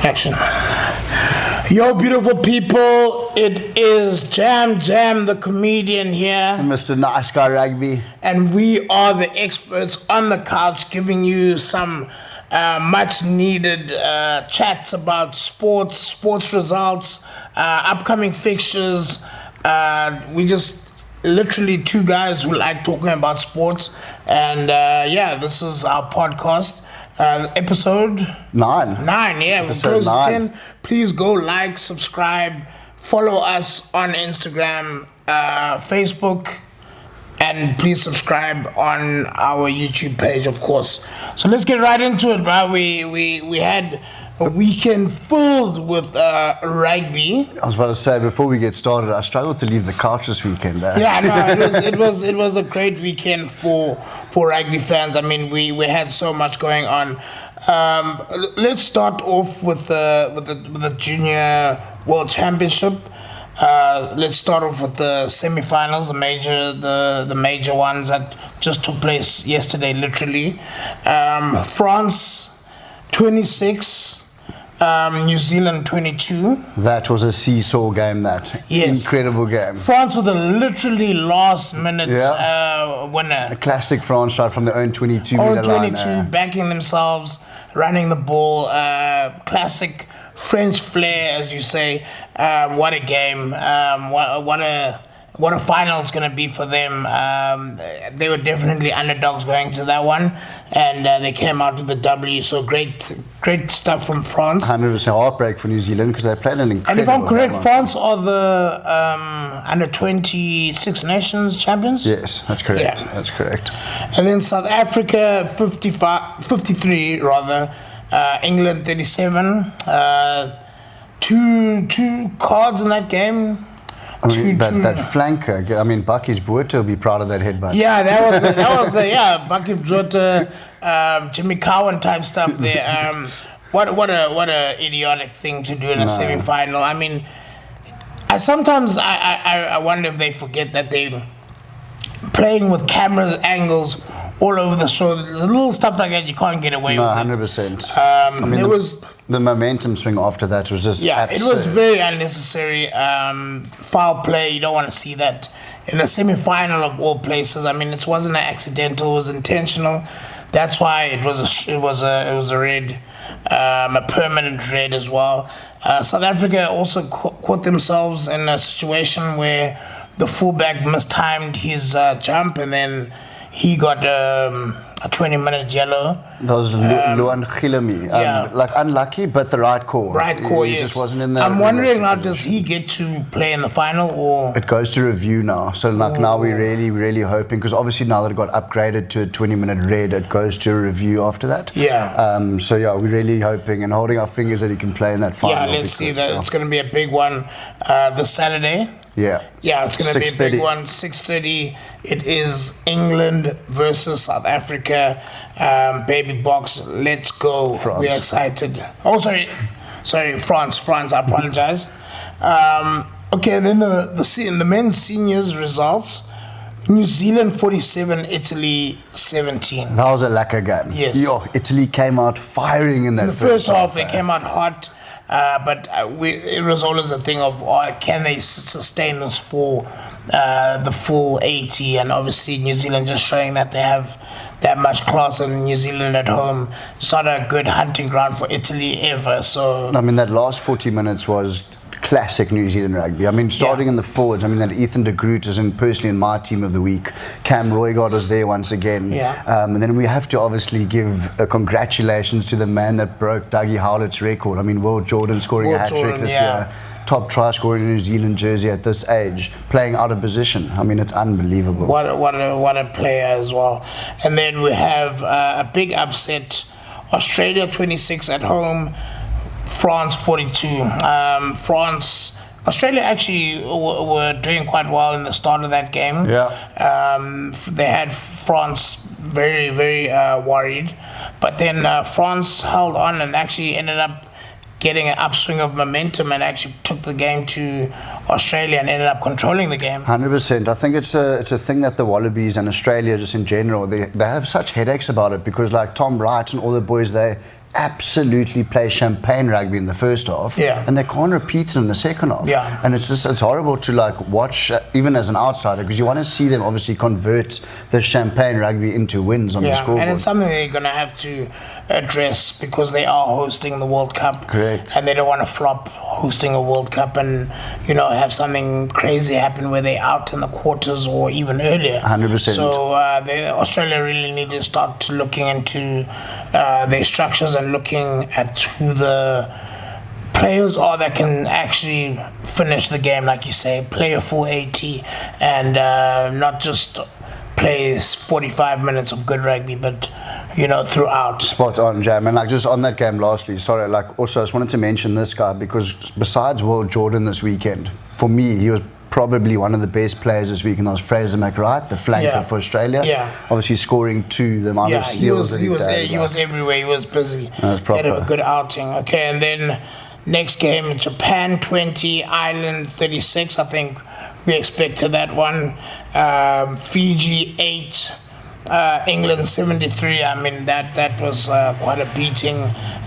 Action. Yo, beautiful people, it is JamJam The Comedian here. And Mr. Nice Guy Rugby. And we are the experts on the couch giving you some much needed chats about sports results, upcoming fixtures. We just literally two guys who like talking about sports. And this is our podcast. Episode 9. Yeah, we're close to 10. Please go like, subscribe, follow us on Instagram, Facebook, and please subscribe on our YouTube page, of course. So let's get right into it, bro. We had a weekend filled with rugby. I was about to say, before we get started, I struggled to leave the couch this weekend. Yeah, no, it was a great weekend for rugby fans. I mean, we had so much going on. Let's start off with the Junior World Championship. Let's start off with the semi-finals, the major ones that just took place yesterday, literally. France 26. New Zealand 22. That was a seesaw game, that. Yes. Incredible game. France with a literally last minute winner. A classic France shot from their own 22-meter line. 22, backing themselves, running the ball. Classic French flair, as you say. What a game. What a final it's going to be for them. They were definitely underdogs going to that one, and they came out with a W. So great stuff from France. 100% heartbreak for New Zealand because they played an incredible. And if I'm correct, France are the under 26 nations champions. Yes, that's correct. Yeah. That's correct. And then South Africa 53 rather. England 37. Two cards in that game. I mean, that flanker, I mean, Bakkies Boerter will be proud of that headbutt. Yeah, that was Bakkies Boerter, Jimmy Cowan type stuff there. What a idiotic thing to do in a semi-final. I mean, I sometimes wonder if they forget that they're playing with cameras, angles all over the show. The little stuff like that you can't get away with. 100%. I mean, there was the momentum swing after that was just absurd. It was very unnecessary. Foul play, you don't want to see that in a semi-final of all places. I mean, it wasn't an accidental; it was intentional. That's why it was a red, a permanent red as well. South Africa also caught themselves in a situation where the fullback mistimed his jump, and then he got a 20-minute yellow. That was Luan Gilemi. Like unlucky, but the right call. Right call, he yes. Just wasn't in the. I'm wondering now, does he get to play in the final or? It goes to review now. So now we're really hoping, because obviously now that it got upgraded to a 20-minute red, it goes to a review after that. Yeah. We're really hoping and holding our fingers that he can play in that final. Yeah, let's see that. It's going to be a big one this Saturday. Yeah, it's going to be a big one. 6:30. It is England versus South Africa. Baby box, let's go. France. We're excited. Oh, sorry, France. I apologize. Okay, then the men's seniors results. New Zealand 47, Italy 17. That was a lacquer game. Yes. Italy came out firing in that. In the first half, they came out hot. But it was always a thing of can they sustain this for the full 80, and obviously New Zealand just showing that they have that much class, and New Zealand at home, it's not a good hunting ground for Italy ever. So I mean, that last 40 minutes was classic New Zealand rugby. I mean, starting in the forwards, I mean, that Ethan de Groot is personally in my team of the week. Cam Roygard was there once again. And then we have to obviously give congratulations to the man that broke Dougie Howlett's record. I mean, Will Jordan scoring a hat-trick this year. Top try scoring in a New Zealand jersey at this age, playing out of position. I mean, it's unbelievable. What a player as well. And then we have a big upset. Australia 26 at home, France 42. Australia actually were doing quite well in the start of that game. They had France very, very worried. But then France held on and actually ended up getting an upswing of momentum and actually took the game to Australia and ended up controlling the game. 100%. I think it's a thing that the Wallabies and Australia just in general, they have such headaches about it, because like Tom Wright and all the boys, they absolutely play champagne rugby in the first half, and they can't repeat it in the second half. And it's horrible to like watch, even as an outsider, because you want to see them obviously convert the champagne rugby into wins on the scoreboard. And it's something they're going to have to address because they are hosting the World Cup. Correct. And they don't want to flop hosting a World Cup and, you know, have something crazy happen where they're out in the quarters or even earlier. 100%. So Australia really need to start looking into their structures and looking at who the players are that can actually finish the game, like you say, play a full 80 and not just plays 45 minutes of good rugby, but you know, throughout. Spot on, Jam. And like just on that game lastly, sorry, like also I just wanted to mention this guy because besides Will Jordan this weekend, for me he was probably one of the best players this weekend. That was Fraser McWright, the flanker for Australia. Obviously scoring 2, the amount of steals he was everywhere. He was busy. He had a good outing. Okay, and then next game, Japan 20, Ireland 36. I think we expected that one. Fiji 8, England 73. I mean that was quite a beating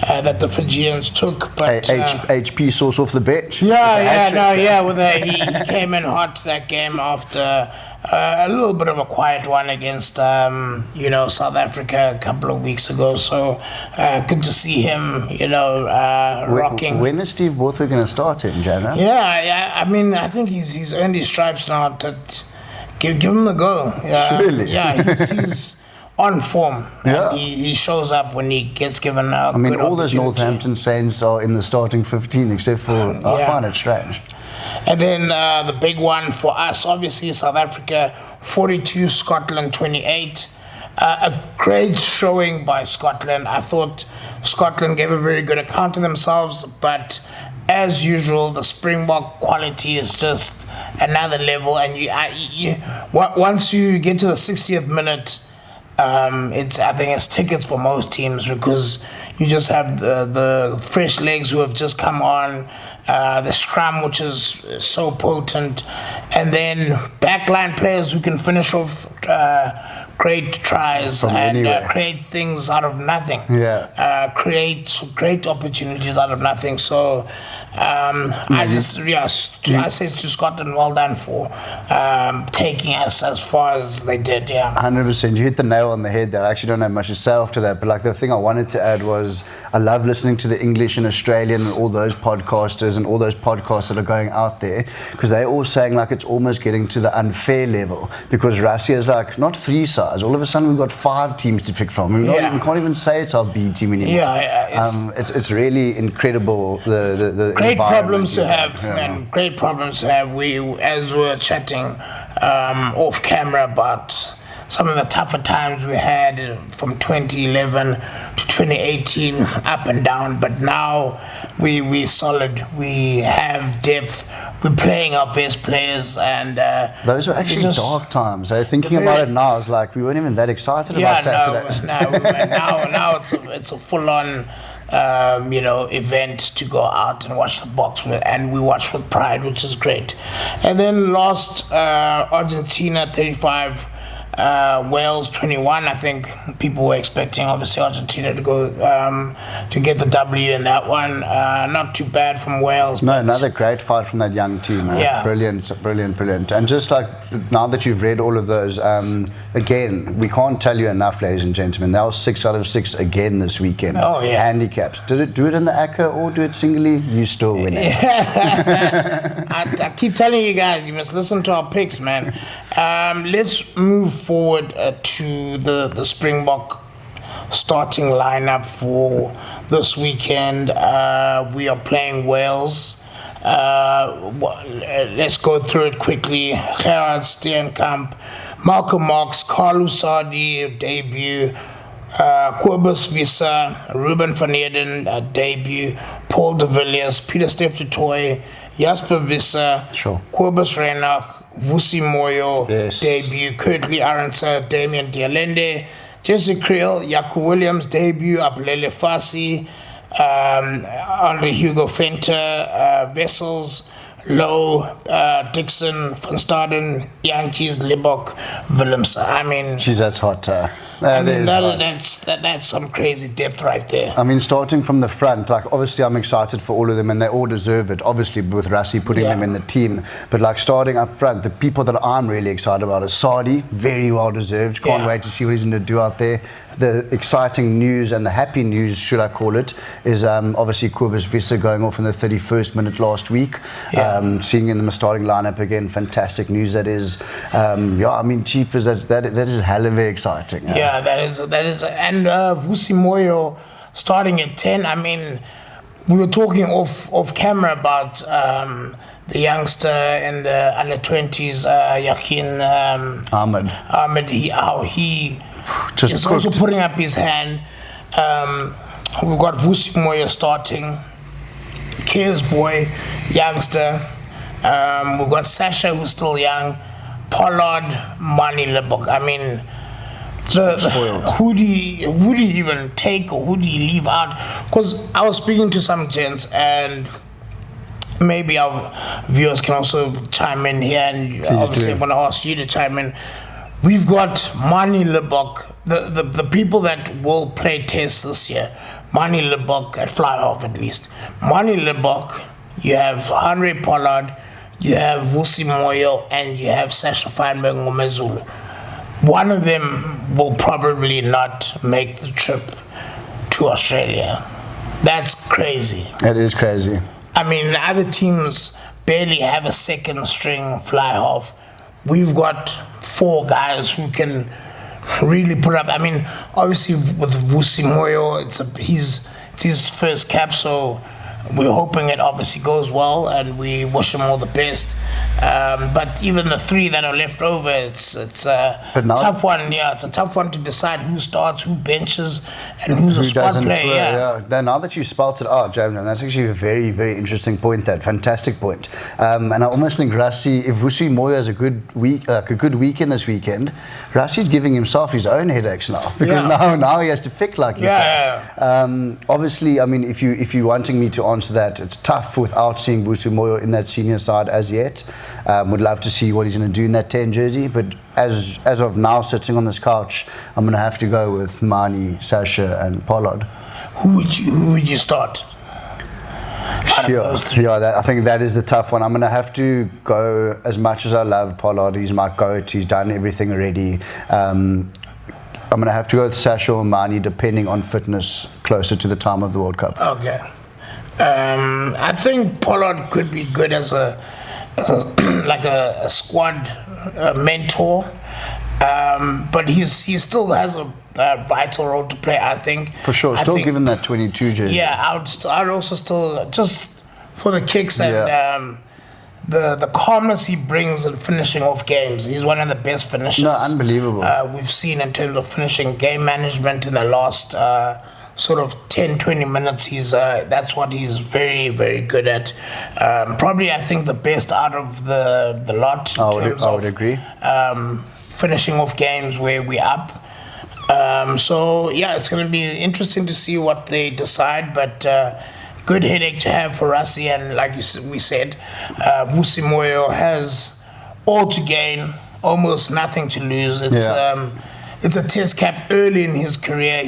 that the Fijians took. But HP source off the bench. He came in hot that game after a little bit of a quiet one against South Africa a couple of weeks ago. So good to see him, rocking. When is Steve Borthwick going to start him, Jana? I mean, I think he's earned his stripes now. Give him a go. Really? Yeah, he's on form. And he shows up when he gets given a good all those Northampton Saints are in the starting 15 except for I find it strange. And then the big one for us, obviously, South Africa 42, Scotland 28. A great showing by Scotland. I thought Scotland gave a very good account of themselves, but as usual, the Springbok quality is just another level. And once you get to the 60th minute, I think it's tickets for most teams because you just have the fresh legs who have just come on, the scrum which is so potent, and then backline players who can finish off great tries and create things out of nothing. Create great opportunities out of nothing. So I say to Scotland, well done for taking us as far as they did. 100%. You hit the nail on the head there. I actually don't have much to say after that, but like the thing I wanted to add was I love listening to the English and Australian and all those podcasters and all those podcasts that are going out there because they're all saying like it's almost getting to the unfair level because Russia is like not 3 sides. All of a sudden we've got 5 teams to pick from. We can't even say it's our B team anymore. It's really incredible. The great problems to have, man. Great problems to have. We, as we're chatting off camera about some of the tougher times we had from 2011 to 2018, up and down. But now we're solid. We have depth. We're playing our best players, and those were actually dark times. Thinking about it now, it's like we weren't even that excited about Saturday. Now it's a full-on event to go out and watch the box with, and we watch with pride, which is great. And then last, Argentina 35. Wales 21. I think people were expecting obviously Argentina to go to get the W in that one. Not too bad from Wales. No, another great fight from that young team. Brilliant. And just like now that you've read all of those, again, we can't tell you enough, ladies and gentlemen. That was 6 out of 6 again this weekend. Handicaps. Did it do it in the ACCA or do it singly? You still winning. I keep telling you guys, you must listen to our picks, man. Let's move forward to the Springbok starting lineup for this weekend. We are playing Wales. Let's go through it quickly. Gerard Steenkamp, Malcolm Marx, Carlo Sardi, debut. Kobus Visa, Ruben van Heerden, debut. Paul de Villiers, Peter Steph du Toit, Jasper Visser, Kobus Reinach, Vusi Moyo, debut. Kurtley Arendse, Damien Dialende, Jesse Creel, Jaco Williams, debut. Apulele Fasi, Andre Hugo Venter, Wessels, Low, Dixon, Van Staden, Yankees, Libok, Willemse. I mean, that's hot. That's some crazy depth right there. I mean, starting from the front, like obviously I'm excited for all of them and they all deserve it, obviously with Rassie putting them in the team. But like starting up front, the people that I'm really excited about is Sadi, very well deserved. Can't wait to see what he's going to do out there. The exciting news and the happy news, should I call it, is obviously Kobus Visser going off in the 31st minute last week. Seeing him in the starting lineup again, fantastic news that is. I mean, Chiefers, that is hell of exciting. Yeah, that is, and Vusi Moyo starting at 10. I mean, we were talking off camera about the youngster in the under 20s, Yakin Ahmed, how he just is also putting up his hand. We've got Vusi Moyo starting, Keir's boy, youngster. We've got Sasha, who's still young, Pollard, Mani Lebok. I mean, who do you even take or who do you leave out? Because I was speaking to some gents, and maybe our viewers can also chime in here, and obviously I'm going to ask you to chime in. We've got Mani Lebok, the people that will play tests this year. Mani Lebok at fly half at least. Mani Lebok, you have Henry Pollard, you have Vusi Moyo, and you have Sasha Feinberg Ngomezulu. One of them will probably not make the trip to Australia. That's crazy. It is crazy. I mean, other teams barely have a second string fly half. We've got 4 guys who can really put up. I mean, obviously with Vusi Moyo, it's his first cap, so we're hoping it obviously goes well, and we wish him all the best. But even the 3 that are left over, it's a tough one. Yeah, it's a tough one to decide who starts, who benches, and who's a squad player. Now that you spelt it out, JamJam, that's actually a very, very interesting point. That fantastic point. And I almost think Rassie, if Vusi Moyo has a good weekend this weekend, Rassie's giving himself his own headaches now, because now he has to pick, like you said. Obviously, I mean, if you're wanting me to answer that, it's tough without seeing Vusi Moyo in that senior side as yet. Would love to see what he's going to do in that 10 jersey, but as of now, sitting on this couch, I'm going to have to go with Mani, Sasha, and Pollard. Who would you start? I think that is the tough one. I'm going to have to go, as much as I love Pollard, he's my goat, he's done everything already. I'm going to have to go with Sasha or Mani, depending on fitness closer to the time of the World Cup. Okay. I think Pollard could be good as a squad mentor, but he still has a vital role to play, I think. For sure, still given that 22 jersey. Yeah, I'd also still, just for the kicks and the calmness he brings in finishing off games. He's one of the best finishers. No, unbelievable. We've seen in terms of finishing game management in the last sort of 10-20 minutes. That's what he's very, very good at. Probably, I think, the best out of the lot. I would agree. Finishing off games where we're up. It's going to be interesting to see what they decide, but good headache to have for Rassie, and like we said, Vusi Moyo has all to gain, almost nothing to lose. It's a test cap early in his career.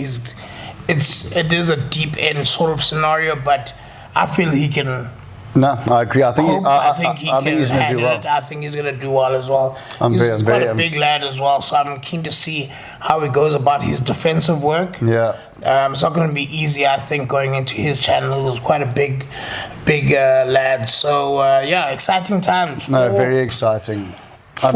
It is a deep end sort of scenario, but I feel he can. No, I agree. I think he's going to do well. I think he's going to do well as well. He's quite a big lad as well, so I'm keen to see how he goes about his defensive work. Yeah. It's not going to be easy, I think, going into his channel. He was quite a big lad. So, exciting times. Very exciting. I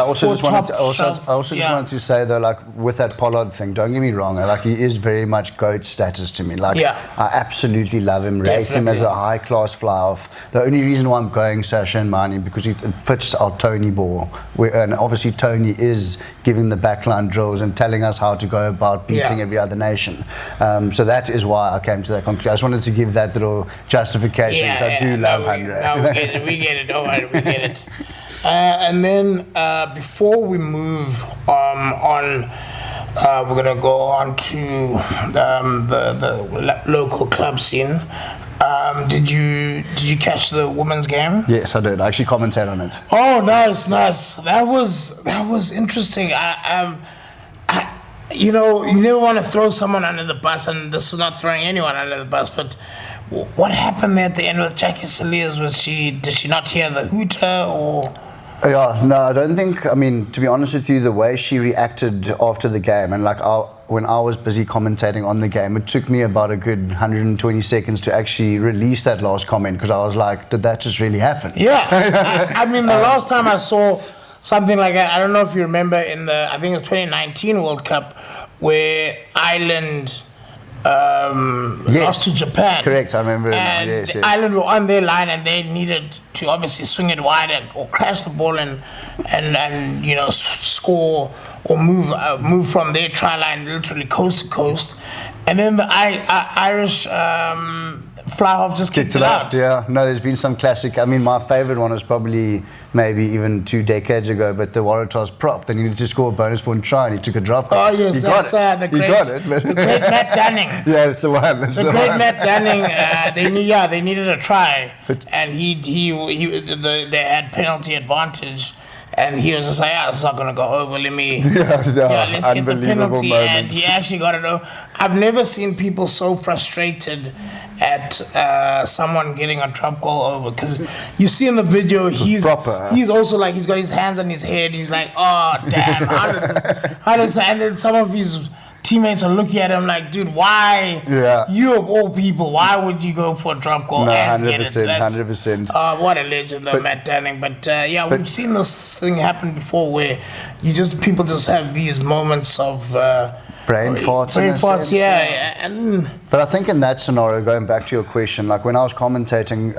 also just wanted to say though, like with that Pollard thing, don't get me wrong, like he is very much GOAT status to me. Like I absolutely love him, rate him as a high class fly off. The only reason why I'm going Sasha and Mani because it fits our Tony ball, and obviously Tony is giving the backline drills and telling us how to go about beating every other nation. So that is why I came to that conclusion. I just wanted to give that little justification because I do love Andre. We get it. Don't worry, we get it. And then before we move on, we're going to go on to the local club scene. Did you catch the women's game? Yes, I did. I actually commented on it. Oh, nice. That was interesting. you know, you never want to throw someone under the bus, and this is not throwing anyone under the bus, but what happened there at the end with Jackie Cilliers? Did she not hear the hooter, or? Yeah, no, I don't think. I mean, to be honest with you, the way she reacted after the game, and like when I was busy commentating on the game, it took me about a good 120 seconds to actually release that last comment, because I was like, did that just really happen? Yeah, I mean, the last time I saw something like that, I don't know if you remember I think it was 2019 World Cup, where Ireland lost to Japan. Correct, I remember. And yes. Ireland were on their line, and they needed to obviously swing it wide or crash the ball and you know, score or move from their try line literally coast to coast. And then the Irish fly half just kicked it out. Yeah, no, there's been some classic. I mean, my favorite one was probably maybe even 2 decades ago, but the Waratahs prop. They needed to score a bonus point try, and he took a drop. Oh yes, he got it. The great Matt Dunning. Yeah, it's the one. The great Matt Dunning. They needed a try, and they had penalty advantage. And he was just like, it's not going to go over. Let's get the penalty. Moments. And he actually got it over. I've never seen people so frustrated at someone getting a drop goal over. Because you see in the video, he's also like, he's got his hands on his head. He's like, oh, damn, how did this? And then some of his teammates are looking at him like, dude, why? Yeah. You of all people, why would you go for a drop goal and get it? 100%. What a legend, though, Matt Dunning. But we've seen this thing happen before, where people just have these moments of brain farts. But I think in that scenario, going back to your question, like when I was commentating,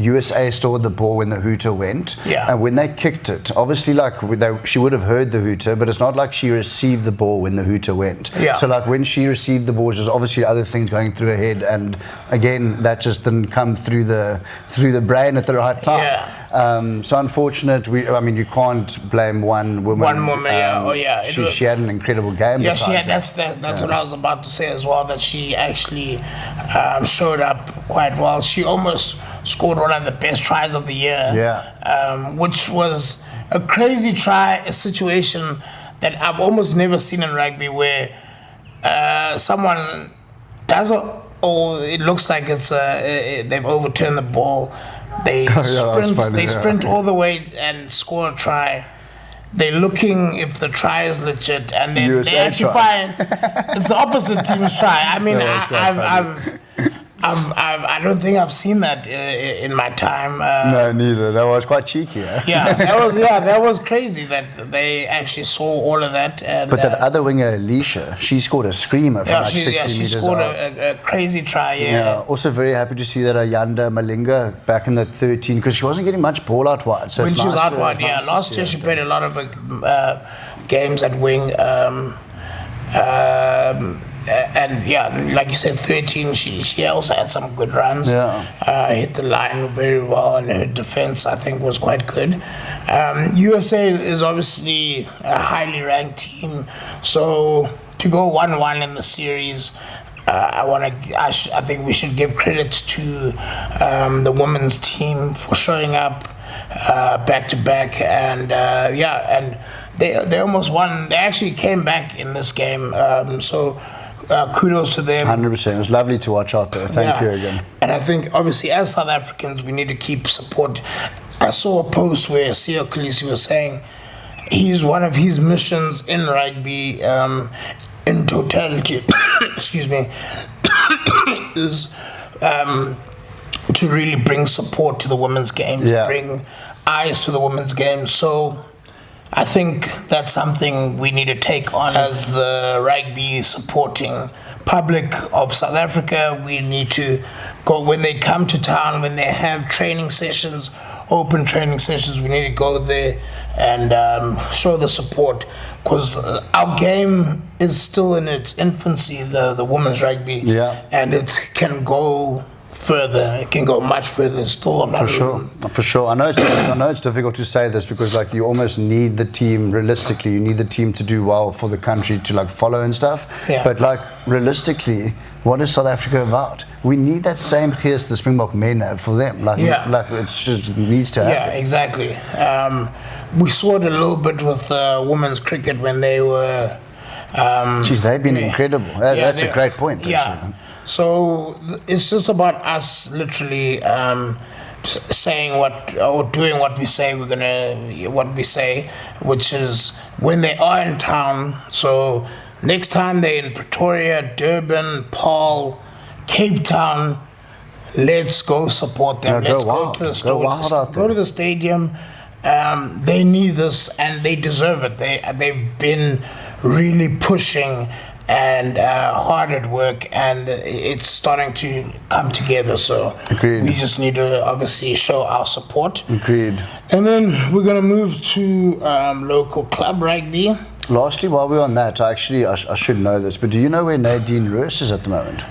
USA stored the ball when the hooter went. Yeah. And when they kicked it, obviously, like she would have heard the hooter, but it's not like she received the ball when the hooter went. Yeah. So like when she received the ball, there's obviously other things going through her head, and again, that just didn't come through the brain at the right time. Yeah. So unfortunate. You can't blame one woman. One woman, She had an incredible game. Yeah, she had. That's what I was about to say as well. That she actually showed up quite well. She almost scored one of the best tries of the year. Yeah. Which was a crazy a situation that I've almost never seen in rugby, where someone does it looks like it's they've overturned the ball. They sprint all the way and score a try. They're looking if the try is legit, and then USA they actually find it's the opposite team's try. I mean, I don't think I've seen that in my time. No, neither. That was quite cheeky. Yeah, that was crazy that they actually saw all of that. And, but that other winger, Alicia, she scored a screamer from 60 meters. She scored a crazy try. Yeah. Also very happy to see that Ayanda Malinga back in that 13, because she wasn't getting much ball out wide. So when she was out wide, last year she played a lot of games at wing. And like you said, 13, she also had some good runs. Hit the line very well, and her defense, I think, was quite good. USA is obviously a highly ranked team, so to go 1-1 in the series, I think we should give credit to the women's team for showing up back to back, and and they almost won. They actually came back in this game, so kudos to them. 100%. It was lovely to watch out there. Thank you again. And I think, obviously, as South Africans, we need to keep support. I saw a post where Siya Kolisi was saying one of his missions in rugby, in totality, excuse me, is to really bring support to the women's game, bring eyes to the women's game. So I think that's something we need to take on as the rugby supporting public of South Africa. We need to go, when they come to town, when they have training sessions, open training sessions, we need to go there and show the support, because our game is still in its infancy, the women's rugby, and it can go further. It can go much further. Still, for sure. I know it's difficult to say this, because like you almost need the team. Realistically, you need the team to do well for the country to like follow and stuff. But like realistically, what is South Africa about? We need that same geest the Springbok men have for them. Like it just needs to happen. Yeah, exactly. We saw it a little bit with women's cricket when they were Geez, they've been incredible. That's a great point. Yeah. So it's just about us literally saying or doing what we say what we say, which is when they are in town. So next time they're in Pretoria, Durban, Paarl, Cape Town, let's go support them. Let's go to the store. Go to the stadium. They need this and they deserve it. They've been really pushing and hard at work, and it's starting to come together. So Agreed. We just need to obviously show our support. Agreed. And then we're going to move to local club rugby. Lastly, while we're on that, I should know this, but do you know where Nadine Roos is at the moment?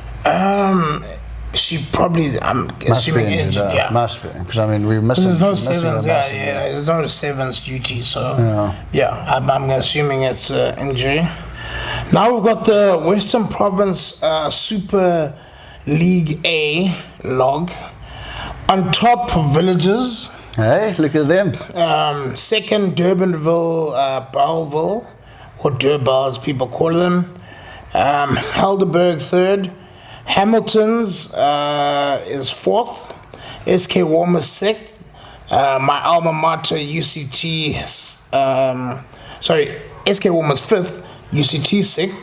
She probably, I'm assuming, injured. Yeah, must be, because I mean we missed. There's no sevens. There's no sevens duty. So I'm assuming it's injury. Now we've got the Western Province Super League A log. On top, Villages. Hey, look at them. Second, Durbanville, Bellville, or Durban as people call them. Helderberg third. Hamilton's is fourth. SK Warmers sixth. My alma mater, UCT, SK Warmers fifth. UCT 6th,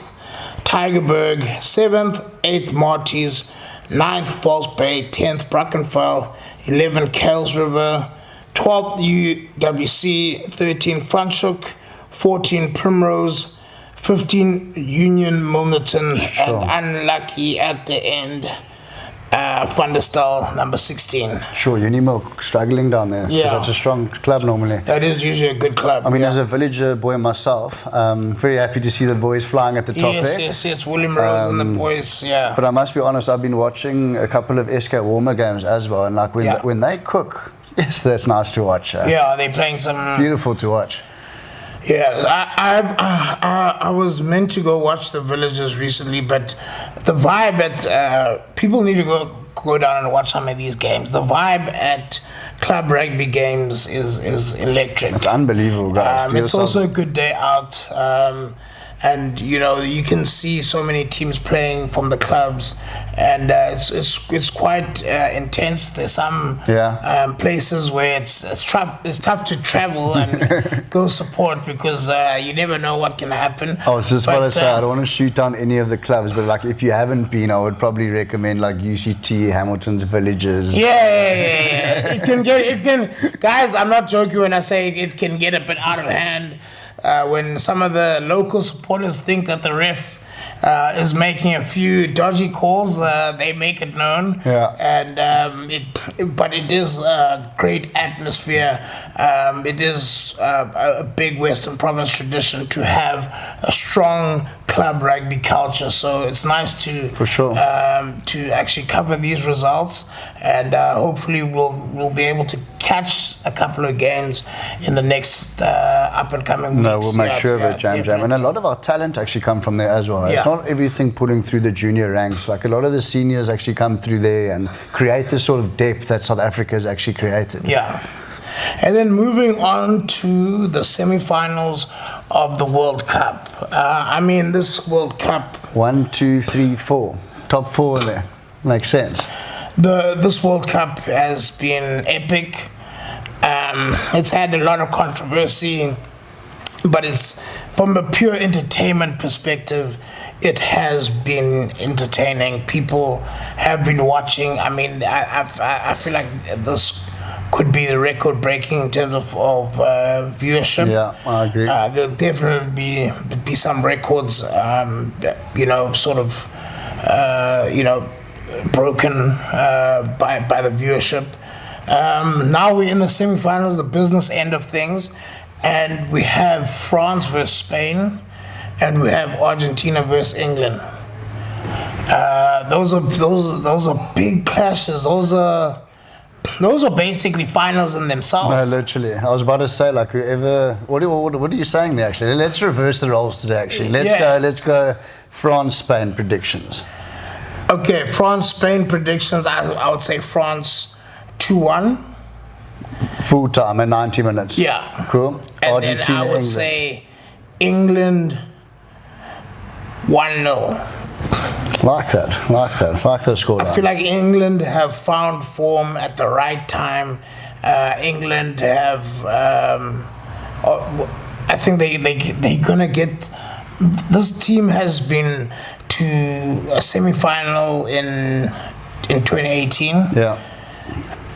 Tygerberg 7th, 8th Marties, 9th False Bay, 10th Brackenfell, 11th Kales River, 12th UWC, 13th Franschhoek, 14th Primrose, 15th Union Milnerton, and unlucky at the end, Thunderstal number 16. Sure, Unimilk struggling down there. Yeah. That's a strong club normally. That is usually a good club. I mean, as a villager boy myself, very happy to see the boys flying at the top there. Yes, William Rose and the boys, yeah. But I must be honest, I've been watching a couple of SK Warmer games as well, and like when they cook, yes, that's nice to watch. Yeah, they're playing some... Beautiful to watch. Yeah, I was meant to go watch the Villagers recently, but the vibe at people need to go down and watch some of these games. The vibe at club rugby games is electric. It's unbelievable, guys. It's also a good day out. And you can see so many teams playing from the clubs, and it's quite intense. There's some places where it's tough to travel and go support because you never know what can happen. I was just about to say, I don't want to shoot down any of the clubs, but like if you haven't been, I would probably recommend like UCT, Hamilton's Villages. Yeah. It can, guys. I'm not joking when I say it can get a bit out of hand. When some of the local supporters think that the ref is making a few dodgy calls, they make it known. Yeah. And but it is a great atmosphere. It is a big Western Province tradition to have a strong club rugby culture. So it's nice to to actually cover these results, and hopefully we'll be able to catch a couple of games in the next up and coming weeks. No, we'll make sure of it, JamJam. And a lot of our talent actually come from there as well. It's not everything pulling through the junior ranks. Like a lot of the seniors actually come through there and create the sort of depth that South Africa has actually created. Yeah. And then moving on to the semi-finals of the World Cup. I mean, this World Cup... 1, 2, 3, 4. Top 4 there. Makes sense. This World Cup has been epic. It's had a lot of controversy, but it's from a pure entertainment perspective, it has been entertaining. People have been watching. I mean, I feel like this could be the record breaking in terms of viewership. Yeah, I agree. There'll definitely be some records, broken by the viewership. Now we're in the semi-finals, the business end of things, and we have France versus Spain, and we have Argentina versus England. Those are big clashes. Those are basically finals in themselves. No, literally. I was about to say, like, whoever. What are you saying there? Actually, let's reverse the roles today. Actually, let's go France Spain predictions. Okay, France Spain predictions. I would say France 2-1. Full time at 90 minutes. Yeah. Cool. And then I would say England 1-0. Like that score. I feel like England have found form at the right time. England have, I think they're gonna get. This team has been to a semi-final in 2018. Yeah.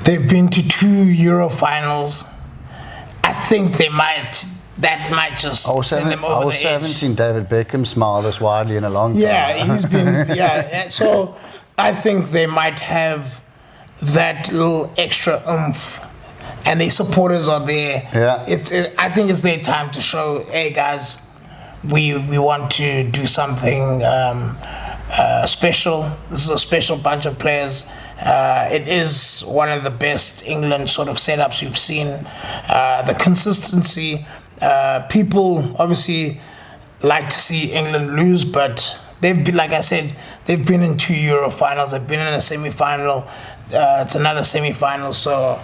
They've been to 2 Euro finals. I think that might just send them over the edge. I haven't seen David Beckham smile this widely in a long time. Yeah, he's been, so I think they might have that little extra oomph, and the supporters are there. Yeah. I think it's their time to show, hey guys, we want to do something special. This is a special bunch of players. It is one of the best England sort of setups you've seen. The consistency. People obviously like to see England lose, but they've been, like I said, they've been in 2 Euro finals. They've been in a semi-final. It's another semi-final, so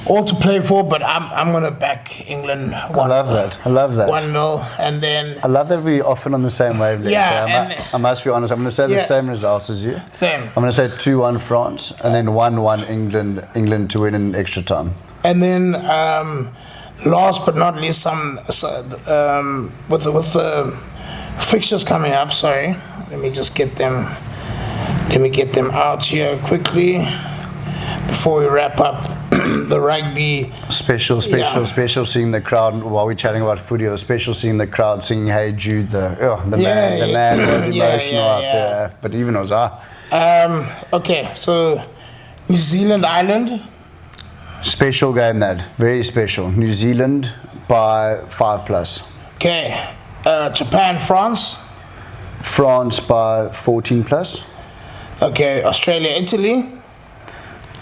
all to play for. But I'm gonna back England. I love that. 1-0, and then I love that we're often on the same wavelength. Yeah, I must be honest. I'm going to say the same results as you. Same. I'm going to say 2-1 France, and then 1-1 England to win in extra time. And then last but not least, with the fixtures coming up. Sorry, let me get them out here quickly before we wrap up. The rugby special seeing the crowd while we're chatting about footy. It was special seeing the crowd singing "Hey Jude." The man was emotional out there, but even was okay, so New Zealand Ireland. Special game, that very special. New Zealand by 5+. Okay, Japan France. France by 14+. Okay, Australia Italy.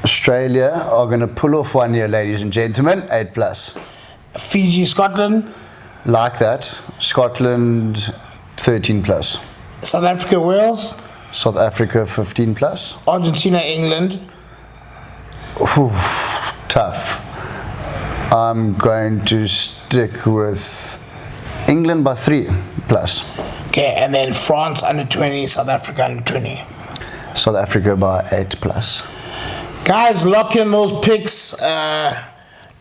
Australia are going to pull off one here, ladies and gentlemen. 8+. Fiji Scotland. Like that. Scotland 13+. South Africa Wales. South Africa 15+. Argentina England. Ooh, tough. I'm going to stick with England by 3+. Okay, and then France under 20, South Africa under 20. South Africa by 8+. Guys, lock in those picks.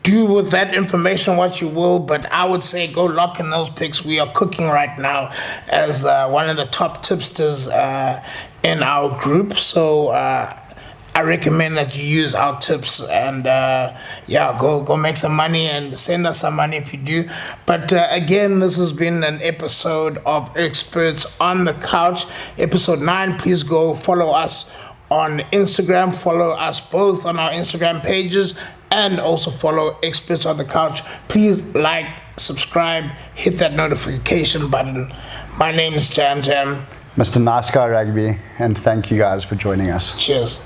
Do with that information what you will, but I would say go lock in those picks. We are cooking right now as one of the top tipsters in our group. So I recommend that you use our tips and go make some money and send us some money if you do. But again, this has been an episode of Experts on the Couch, episode 9. Please go follow us on Instagram. Follow us both on our Instagram pages, and also follow Experts on the Couch. Please like, subscribe, hit that notification button. My name is JamJam. Mr. Nice Guy Rugby, and thank you guys for joining us. Cheers.